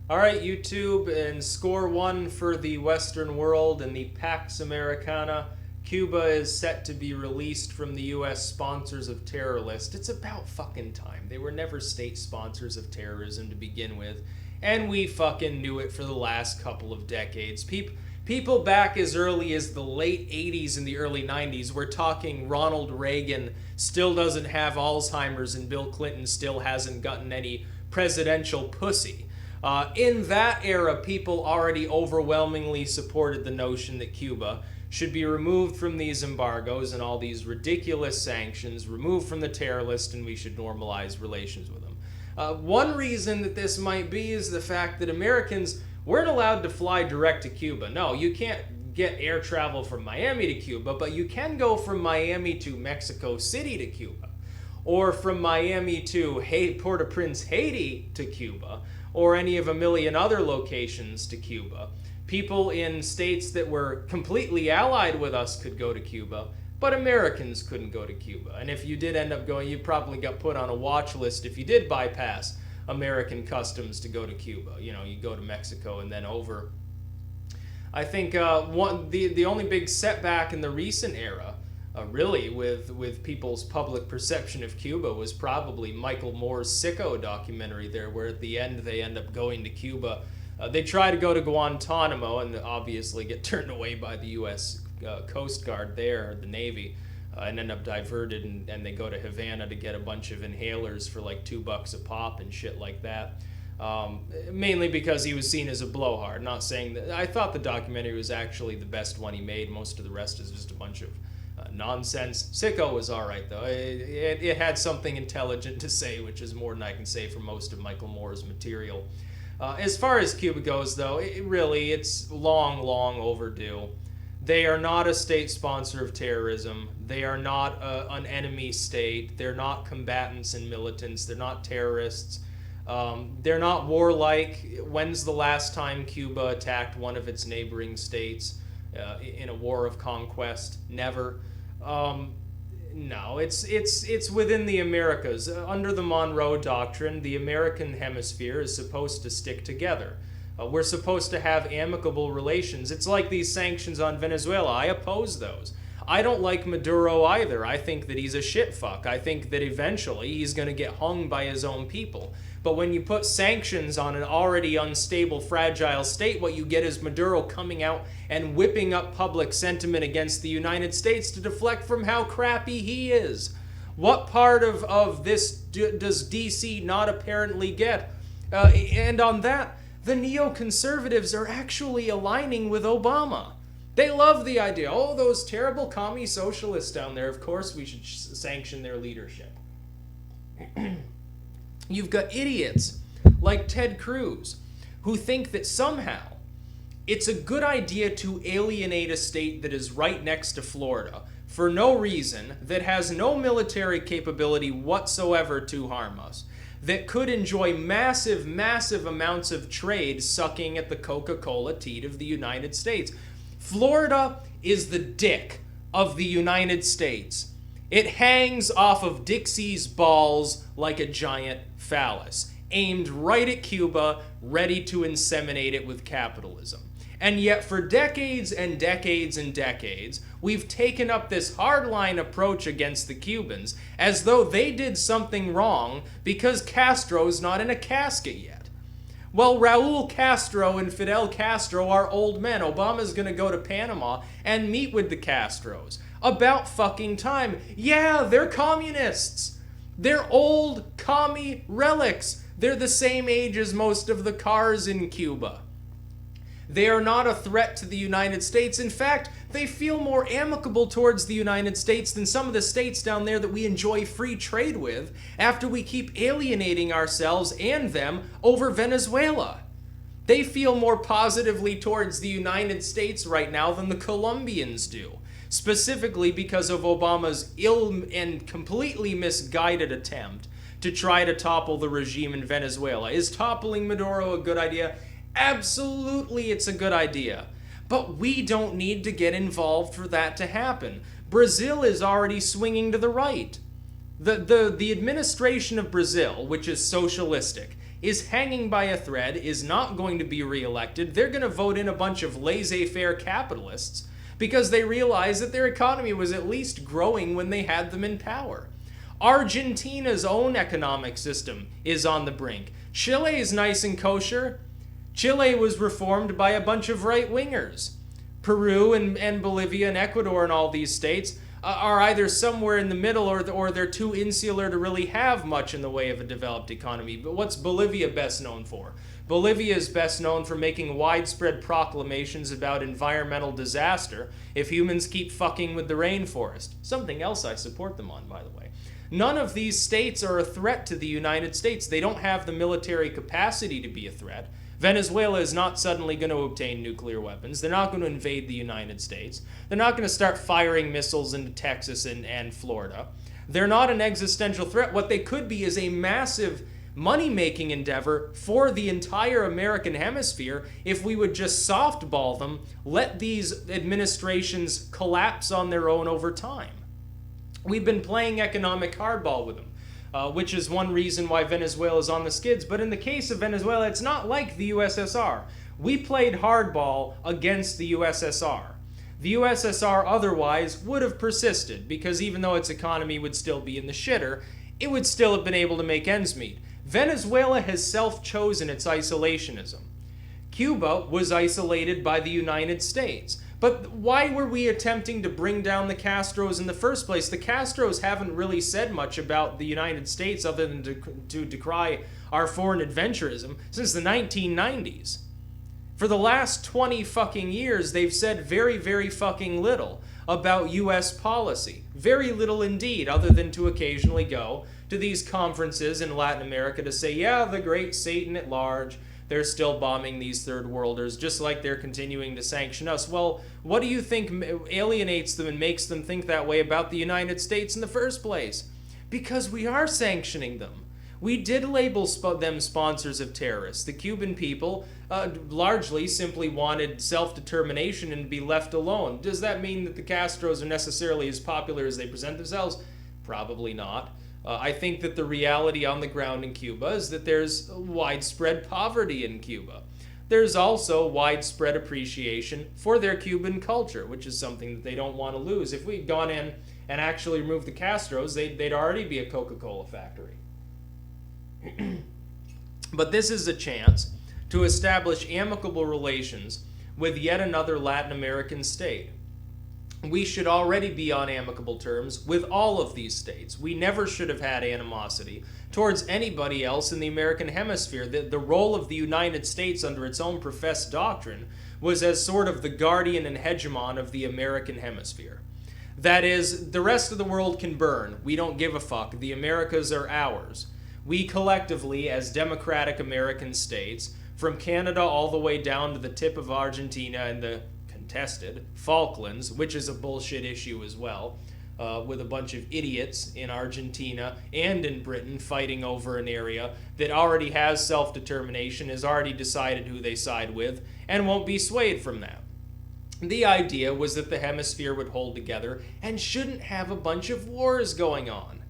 All right, YouTube, and score one for the Western world and the Pax Americana. Cuba is set to be released from the U.S. sponsors of terror list. It's about fucking time. They were never state sponsors of terrorism to begin with, and we fucking knew it for the last couple of decades. People back as early as the late 80s and the early 90s were talking Ronald Reagan still doesn't have Alzheimer's and Bill Clinton still hasn't gotten any presidential pussy. In that era, people already overwhelmingly supported the notion that Cuba should be removed from these embargoes and all these ridiculous sanctions, removed from the terror list, and we should normalize relations with them. One reason that this might be is the fact that Americans weren't allowed to fly direct to Cuba. No, you can't get air travel from Miami to Cuba, but you can go from Miami to Mexico City to Cuba, or from Miami to Port-au-Prince, Haiti to Cuba, or any of a million other locations to Cuba. People in states that were completely allied with us could go to Cuba, but Americans couldn't go to Cuba. And if you did end up going, you probably got put on a watch list if you did bypass American customs to go to Cuba. You know, you go to Mexico and then over. I think the only big setback in the recent era, really, with people's public perception of Cuba was probably Michael Moore's Sicko documentary there, where at the end they end up going to Cuba. They try to go to Guantanamo and obviously get turned away by the U.S. Coast Guard there, the Navy, and end up diverted, and they go to Havana to get a bunch of inhalers for like $2 a pop and shit like that. Mainly because he was seen as a blowhard. Not saying that. I thought the documentary was actually the best one he made. Most of the rest is just a bunch of nonsense. Sicko was alright though. It had something intelligent to say, which is more than I can say for most of Michael Moore's material. As far as Cuba goes though, it's long overdue. They are not a state sponsor of terrorism. They are not an enemy state. They're not combatants and militants. They're not terrorists. They're not warlike. When's the last time Cuba attacked one of its neighboring states in a war of conquest? Never. No, it's within the Americas. Under the Monroe Doctrine, the American hemisphere is supposed to stick together. We're supposed to have amicable relations. It's like these sanctions on Venezuela. I oppose those. I don't like Maduro either. I think that he's a shitfuck. I think that eventually he's going to get hung by his own people. But when you put sanctions on an already unstable, fragile state, what you get is Maduro coming out and whipping up public sentiment against the United States to deflect from how crappy he is. What part of this does DC not apparently get? And on that, the neoconservatives are actually aligning with Obama. They love the idea. Oh, those terrible commie socialists down there, of course we should sanction their leadership. You've got idiots like Ted Cruz who think that somehow it's a good idea to alienate a state that is right next to Florida for no reason, that has no military capability whatsoever to harm us, that could enjoy massive amounts of trade sucking at the Coca-Cola teat of the United States. Florida is the dick of the United States. It hangs off of Dixie's balls like a giant phallus, aimed right at Cuba, ready to inseminate it with capitalism. And yet for decades and decades and decades, we've taken up this hardline approach against the Cubans as though they did something wrong because Castro's not in a casket yet. Well, Raul Castro and Fidel Castro are old men. Obama's gonna go to Panama and meet with the Castros. About fucking time. Yeah, they're communists. They're old commie relics. They're the same age as most of the cars in Cuba. They are not a threat to the United States. In fact, they feel more amicable towards the United States than some of the states down there that we enjoy free trade with after we keep alienating ourselves and them over Venezuela. They feel more positively towards the United States right now than the Colombians do, specifically because of Obama's ill and completely misguided attempt to try to topple the regime in Venezuela. Is toppling Maduro a good idea? Absolutely, it's a good idea. But we don't need to get involved for that to happen. Brazil is already swinging to the right. The administration of Brazil, which is socialistic, is hanging by a thread, is not going to be reelected. They're going to vote in a bunch of laissez-faire capitalists because they realize that their economy was at least growing when they had them in power. Argentina's own economic system is on the brink. Chile is nice and kosher. Chile was reformed by a bunch of right-wingers. Peru and Bolivia and Ecuador and all these states are either somewhere in the middle or they're too insular to really have much in the way of a developed economy. But what's Bolivia best known for? Bolivia is best known for making widespread proclamations about environmental disaster if humans keep fucking with the rainforest. Something else I support them on, by the way. None of these states are a threat to the United States. They don't have the military capacity to be a threat. Venezuela is not suddenly going to obtain nuclear weapons. They're not going to invade the United States. They're not going to start firing missiles into Texas and Florida. They're not an existential threat. What they could be is a massive money-making endeavor for the entire American hemisphere if we would just softball them, let these administrations collapse on their own over time. We've been playing economic hardball with them. Which is one reason why Venezuela is on the skids. But in the case of Venezuela, it's not like the USSR. We played hardball against the USSR. The USSR otherwise would have persisted, because even though its economy would still be in the shitter, it would still have been able to make ends meet. Venezuela has self-chosen its isolationism. Cuba was isolated by the United States. But why were we attempting to bring down the Castros in the first place? The Castros haven't really said much about the United States other than to decry our foreign adventurism since the 1990s. For the last 20 fucking years, they've said very, very fucking little about U.S. policy. Very little indeed, other than to occasionally go to these conferences in Latin America to say, yeah, the great Satan at large, they're still bombing these third worlders, just like they're continuing to sanction us. Well, what do you think alienates them and makes them think that way about the United States in the first place? Because we are sanctioning them. We did label them sponsors of terrorists. The Cuban people largely simply wanted self-determination and to be left alone. Does that mean that the Castros are necessarily as popular as they present themselves? Probably not. I think that the reality on the ground in Cuba is that there's widespread poverty in Cuba. There's also widespread appreciation for their Cuban culture, which is something that they don't want to lose. If we'd gone in and actually removed the Castros, they'd already be a Coca-Cola factory. But this is a chance to establish amicable relations with yet another Latin American state. We should already be on amicable terms with all of these states. We never should have had animosity towards anybody else in the American hemisphere. The role of the United States under its own professed doctrine was as sort of the guardian and hegemon of the American hemisphere. That is, the rest of the world can burn. We don't give a fuck. The Americas are ours. We collectively, as democratic American states, from Canada all the way down to the tip of Argentina and the contested Falklands, which is a bullshit issue as well, with a bunch of idiots in Argentina and in Britain fighting over an area that already has self-determination, has already decided who they side with, and won't be swayed from that. The idea was that the hemisphere would hold together and shouldn't have a bunch of wars going on.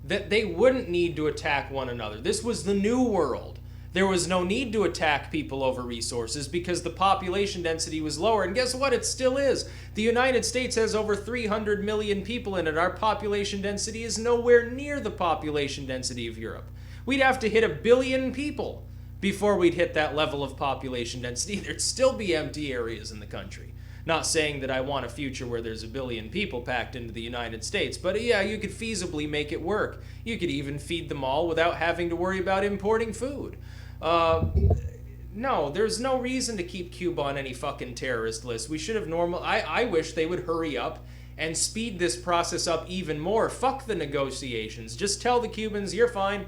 That they wouldn't need to attack one another. This was the new world. There was no need to attack people over resources because the population density was lower. And guess what? It still is. The United States has over 300 million people in it. Our population density is nowhere near the population density of Europe. We'd have to hit 1 billion people before we'd hit that level of population density. There'd still be empty areas in the country. Not saying that I want a future where there's 1 billion people packed into the United States, but yeah, you could feasibly make it work. You could even feed them all without having to worry about importing food. No, there's no reason to keep Cuba on any fucking terrorist list. We should have I wish they would hurry up and speed this process up even more. Fuck the negotiations. Just tell the Cubans, you're fine.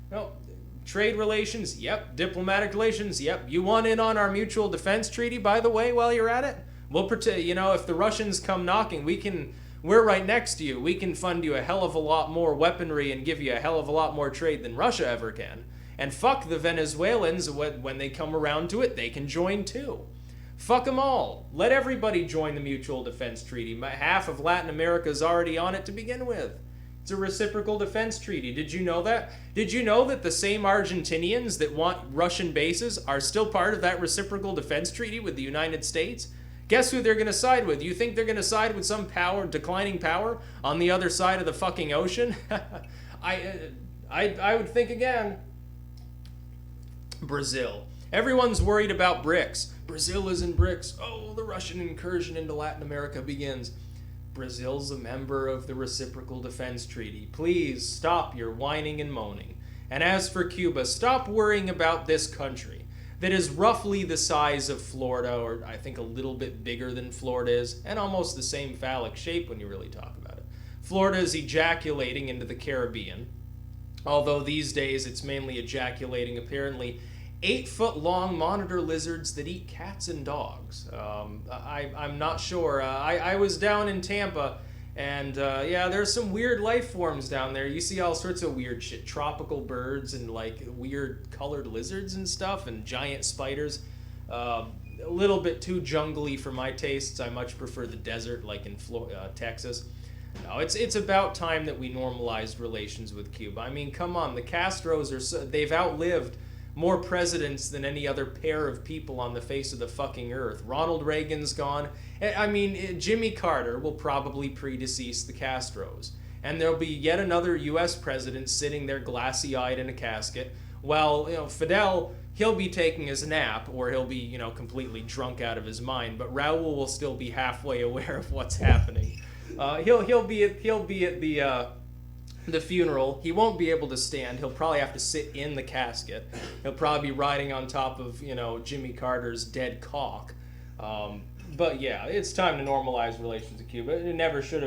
No, trade relations, yep. Diplomatic relations, yep. You want in on our mutual defense treaty, by the way, while you're at it? We'll pretend, if the Russians come knocking, we're right next to you. We can fund you a hell of a lot more weaponry and give you a hell of a lot more trade than Russia ever can. And fuck the Venezuelans, when they come around to it, they can join too. Fuck them all. Let everybody join the Mutual Defense Treaty. Half of Latin America is already on it to begin with. It's a reciprocal defense treaty. Did you know that? Did you know that the same Argentinians that want Russian bases are still part of that reciprocal defense treaty with the United States? Guess who they're going to side with? You think they're going to side with some declining power on the other side of the fucking ocean? I would think again. Brazil. Everyone's worried about BRICS. Brazil is in BRICS. Oh, the Russian incursion into Latin America begins. Brazil's a member of the Reciprocal Defense Treaty. Please stop your whining and moaning. And as for Cuba, stop worrying about this country that is roughly the size of Florida, or I think a little bit bigger than Florida is, and almost the same phallic shape when you really talk about it. Florida is ejaculating into the Caribbean, although these days it's mainly ejaculating apparently 8-foot-long monitor lizards that eat cats and dogs. I'm not sure. I was down in Tampa, and yeah, there's some weird life forms down there. You see all sorts of weird shit. Tropical birds and like weird colored lizards and stuff, and giant spiders. A little bit too jungly for my tastes. I much prefer the desert, like in Texas. No, it's about time that we normalized relations with Cuba. I mean, come on, the Castros they've outlived more presidents than any other pair of people on the face of the fucking earth. Ronald Reagan's gone. I mean, Jimmy Carter will probably predecease the Castros. And there'll be yet another U.S. president sitting there glassy-eyed in a casket. While, Fidel, he'll be taking his nap, or he'll be, completely drunk out of his mind. But Raul will still be halfway aware of what's happening. He'll be at the funeral. He won't be able to stand. He'll probably have to sit in the casket. He'll probably be riding on top of, Jimmy Carter's dead cock. But yeah, it's time to normalize relations with Cuba. It never should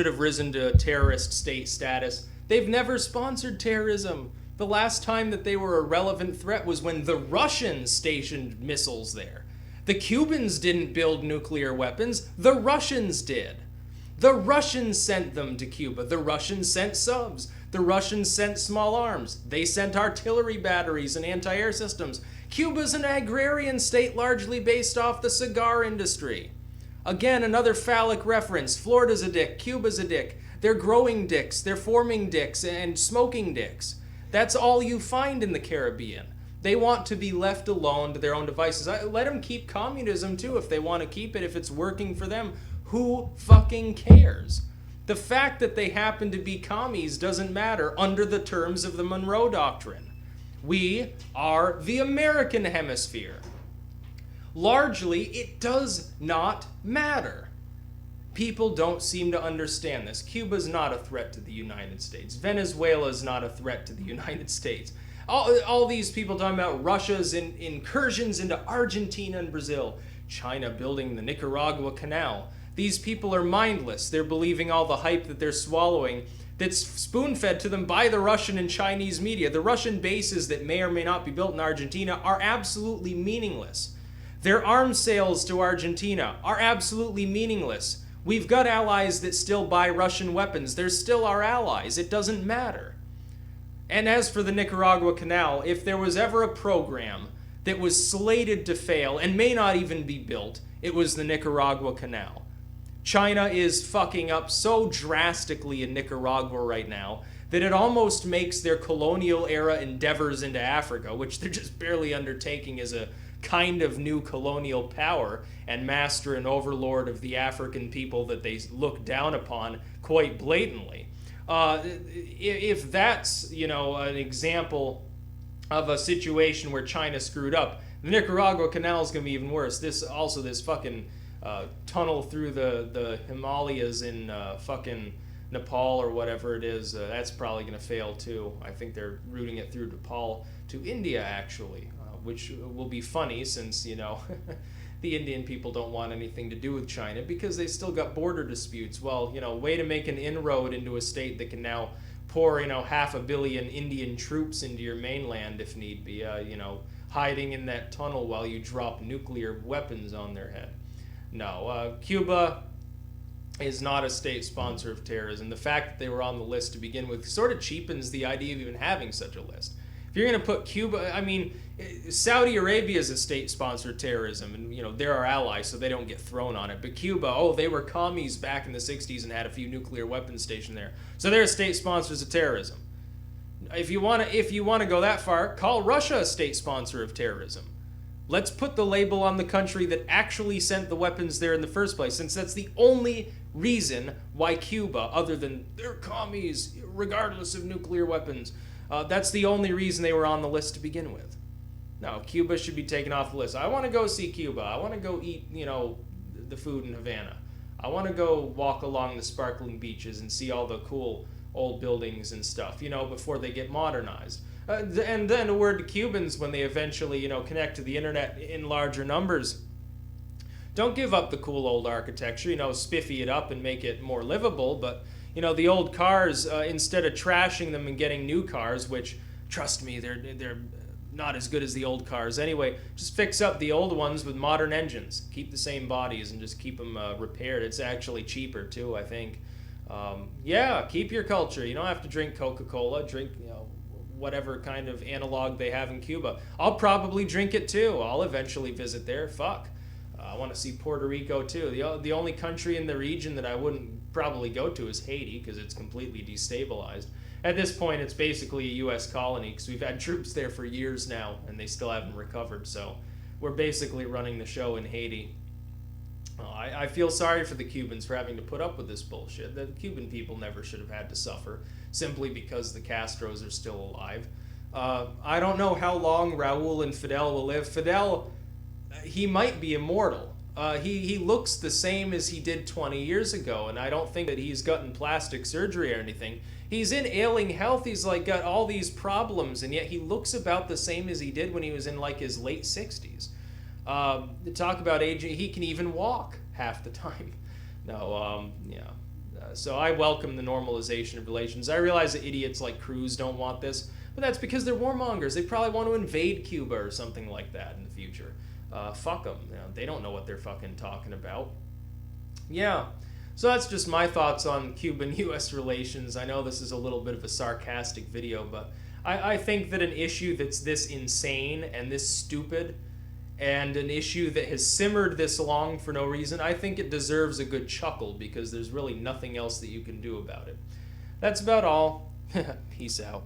have risen to terrorist state status. They've never sponsored terrorism. The last time that they were a relevant threat was when the Russians stationed missiles there. The Cubans didn't build nuclear weapons. The Russians did. The Russians sent them to Cuba. The Russians sent subs. The Russians sent small arms. They sent artillery batteries and anti-air systems. Cuba's an agrarian state largely based off the cigar industry. Again, another phallic reference. Florida's a dick. Cuba's a dick. They're growing dicks. They're forming dicks and smoking dicks. That's all you find in the Caribbean. They want to be left alone to their own devices. Let them keep communism too if they want to keep it, if it's working for them. Who fucking cares? The fact that they happen to be commies doesn't matter under the terms of the Monroe Doctrine. We are the American hemisphere. Largely, it does not matter. People don't seem to understand this. Cuba's not a threat to the United States. Venezuela's not a threat to the United States. All these people talking about Russia's incursions into Argentina and Brazil. China building the Nicaragua Canal. These people are mindless. They're believing all the hype that they're swallowing that's spoon-fed to them by the Russian and Chinese media. The Russian bases that may or may not be built in Argentina are absolutely meaningless. Their arms sales to Argentina are absolutely meaningless. We've got allies that still buy Russian weapons. They're still our allies. It doesn't matter. And as for the Nicaragua Canal, if there was ever a program that was slated to fail and may not even be built, it was the Nicaragua Canal. China is fucking up so drastically in Nicaragua right now that it almost makes their colonial era endeavors into Africa, which they're just barely undertaking as a kind of new colonial power and master and overlord of the African people that they look down upon quite blatantly. If that's, an example of a situation where China screwed up, the Nicaragua Canal is going to be even worse. This fucking tunnel through the Himalayas in fucking Nepal or whatever it is, that's probably going to fail too. I think they're routing it through Nepal to India, actually, which will be funny since, the Indian people don't want anything to do with China because they still got border disputes. Well, way to make an inroad into a state that can now pour, 500 million Indian troops into your mainland if need be, hiding in that tunnel while you drop nuclear weapons on their head. No, Cuba is not a state sponsor of terrorism. The fact that they were on the list to begin with sort of cheapens the idea of even having such a list. If If you're going to put Cuba, I mean, Saudi Arabia is a state sponsor of terrorism, and they're our allies, so they don't get thrown on it. But Cuba, oh, they were commies back in the '60s and had a few nuclear weapons stationed there, so they're state sponsors of terrorism. If you want to go that far, call Russia a state sponsor of terrorism. Let's put the label on the country that actually sent the weapons there in the first place, since that's the only reason why Cuba, other than they're commies, regardless of nuclear weapons, that's the only reason they were on the list to begin with. No, Cuba should be taken off the list. I want to go see Cuba. I want to go eat, the food in Havana. I want to go walk along the sparkling beaches and see all the cool old buildings and stuff, before they get modernized. And then a word to Cubans when they eventually, connect to the internet in larger numbers. Don't give up the cool old architecture, spiffy it up and make it more livable. But, the old cars, instead of trashing them and getting new cars, which, trust me, they're not as good as the old cars anyway, just fix up the old ones with modern engines. Keep the same bodies and just keep them repaired. It's actually cheaper, too, I think. Yeah, keep your culture. You don't have to drink Coca-Cola. Drink, whatever kind of analog they have in Cuba. I'll probably drink it too. I'll eventually visit there. Fuck. I want to see Puerto Rico too. The only country in the region that I wouldn't probably go to is Haiti, because it's completely destabilized. At this point, it's basically a U.S. colony, because we've had troops there for years now, and they still haven't recovered. So we're basically running the show in Haiti. I feel sorry for the Cubans for having to put up with this bullshit. The Cuban people never should have had to suffer simply because the Castros are still alive. I don't know how long Raul and Fidel will live. Fidel, he might be immortal. He looks the same as he did 20 years ago, and I don't think that he's gotten plastic surgery or anything. He's in ailing health. He's got all these problems, and yet he looks about the same as he did when he was in his late 60s. To talk about aging, he can even walk half the time. No, yeah. So I welcome the normalization of relations. I realize that idiots like Cruz don't want this, but that's because they're warmongers. They probably want to invade Cuba or something like that in the future. Fuck them. They don't know what they're fucking talking about. Yeah. So that's just my thoughts on Cuban-U.S. relations. I know this is a little bit of a sarcastic video, but I think that an issue that's this insane and this stupid, and an issue that has simmered this long for no reason, I think it deserves a good chuckle, because there's really nothing else that you can do about it. That's about all. Peace out.